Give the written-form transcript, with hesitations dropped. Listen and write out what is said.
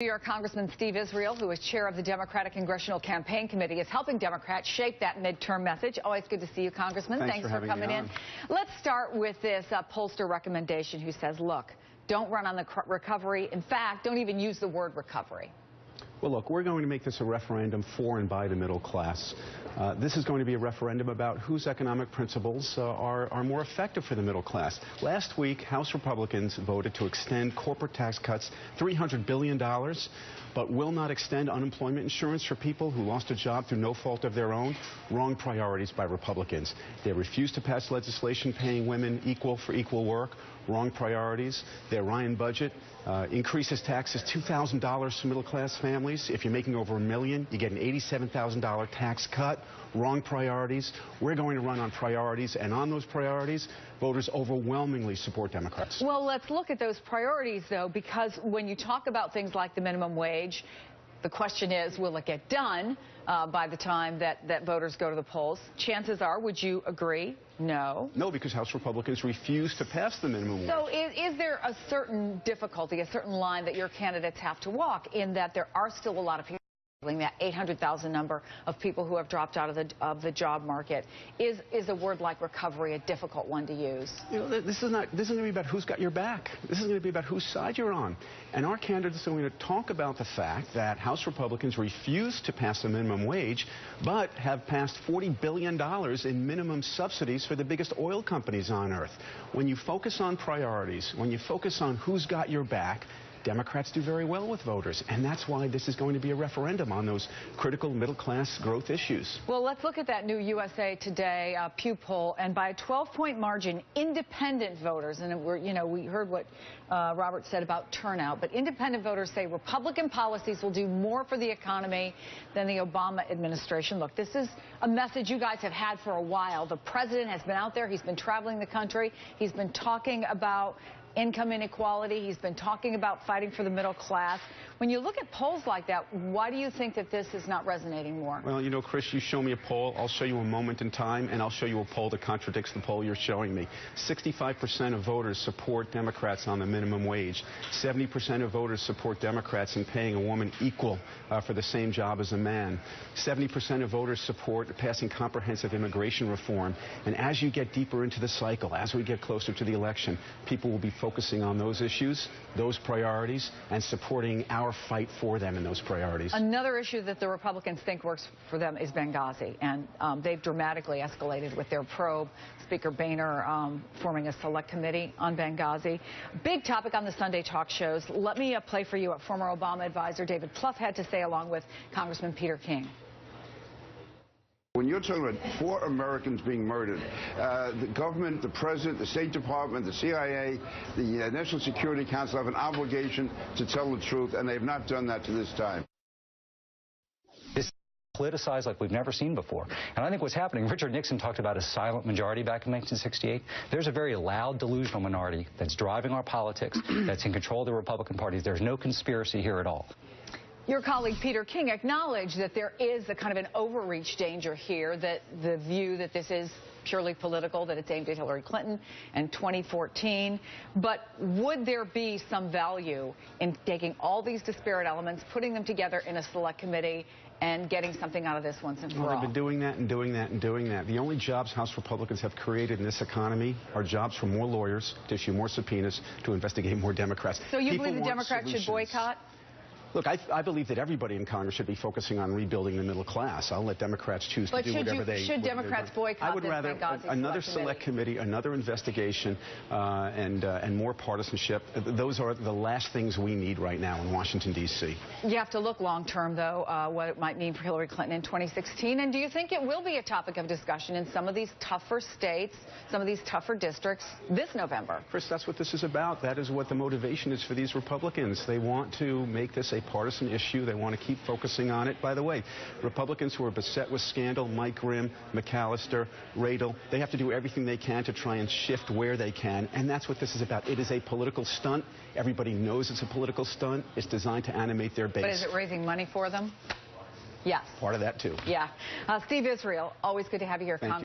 New York Congressman Steve Israel, who is chair of the Democratic Congressional Campaign Committee, is helping Democrats shape that midterm message. Always good to see you, Congressman. Thanks for coming in. Let's start with this pollster recommendation who says, look, don't run on the recovery. In fact, don't even use the word recovery. Well, look, we're going to make this a referendum for and by the middle class. This is going to be a referendum about whose economic principles are more effective for the middle class. Last week, House Republicans voted to extend corporate tax cuts $300 billion, but will not extend unemployment insurance for people who lost a job through no fault of their own. Wrong priorities by Republicans. They refused to pass legislation paying women equal for equal work. Wrong priorities. Their Ryan budget increases taxes $2,000 for middle-class families. If you're making over $1 million, you get an $87,000 tax cut. Wrong priorities. We're going to run on priorities, and on those priorities, voters overwhelmingly support Democrats. Well, let's look at those priorities, though, because when you talk about things like the minimum wage, the question is, will it get done by the time that voters go to the polls? Chances are, would you agree? No. No, because House Republicans refuse to pass the minimum wage. So is there a certain difficulty, a certain line that your candidates have to walk in that there are still a lot of people, that 800,000 number of people who have dropped out of the job market? Is a word like recovery a difficult one to use? You know, this is going to be about who's got your back. This is going to be about whose side you're on. And our candidates are going to talk about the fact that House Republicans refuse to pass the minimum wage, but have passed $40 billion in minimum subsidies for the biggest oil companies on earth. When you focus on priorities, when you focus on who's got your back, Democrats do very well with voters, and that's why this is going to be a referendum on those critical middle-class growth issues. Well, let's look at that new USA Today Pew poll, and by a 12-point margin, independent voters, and we heard what Robert said about turnout, but independent voters say Republican policies will do more for the economy than the Obama administration. Look, this is a message you guys have had for a while. The president has been out there. He's been traveling the country. He's been talking about income inequality. He's been talking about fighting for the middle class. When you look at polls like that, why do you think that this is not resonating more? Well, you know, Chris, you show me a poll, I'll show you a moment in time, and I'll show you a poll that contradicts the poll you're showing me. 65% of voters support Democrats on the minimum wage. 70% of voters support Democrats in paying a woman equal for the same job as a man. 70% of voters support passing comprehensive immigration reform. And as you get deeper into the cycle, as we get closer to the election, people will be focusing on those issues, those priorities, and supporting our fight for them in those priorities. Another issue that the Republicans think works for them is Benghazi, and they've dramatically escalated with their probe. Speaker Boehner forming a select committee on Benghazi. Big topic on the Sunday talk shows. Let me play for you what former Obama advisor David Plouffe had to say along with Congressman Peter King. When you're talking about 4 Americans being murdered, the government, the president, the State Department, the CIA, the National Security Council have an obligation to tell the truth, and they've not done that to this time. This politicized like we've never seen before. And I think what's happening, Richard Nixon talked about a silent majority back in 1968. There's a very loud, delusional minority that's driving our politics, that's in control of the Republican Party. There's no conspiracy here at all. Your colleague Peter King acknowledged that there is a kind of an overreach danger here, that the view that this is purely political, that it's aimed at Hillary Clinton and 2014. But would there be some value in taking all these disparate elements, putting them together in a select committee, and getting something out of this once and for all? Well, they've been doing that and doing that and doing that. The only jobs House Republicans have created in this economy are jobs for more lawyers, to issue more subpoenas, to investigate more Democrats. So you believe the Democrats should boycott? Look, I believe that everybody in Congress should be focusing on rebuilding the middle class. I'll let Democrats choose to do whatever they... Should Democrats boycott? I would rather another select committee, another investigation, and more partisanship. Those are the last things we need right now in Washington, D.C. You have to look long-term, though, what it might mean for Hillary Clinton in 2016. And do you think it will be a topic of discussion in some of these tougher states, some of these tougher districts this November? Chris, that's what this is about. That is what the motivation is for these Republicans. They want to make this a partisan issue. They want to keep focusing on it. By the way, Republicans who are beset with scandal, Mike Grimm, McAllister, Radel, they have to do everything they can to try and shift where they can, and that's what this is about. It is a political stunt. Everybody knows it's a political stunt. It's designed to animate their base. But is it raising money for them? Yes. Part of that, too. Yeah. Steve Israel, always good to have you here.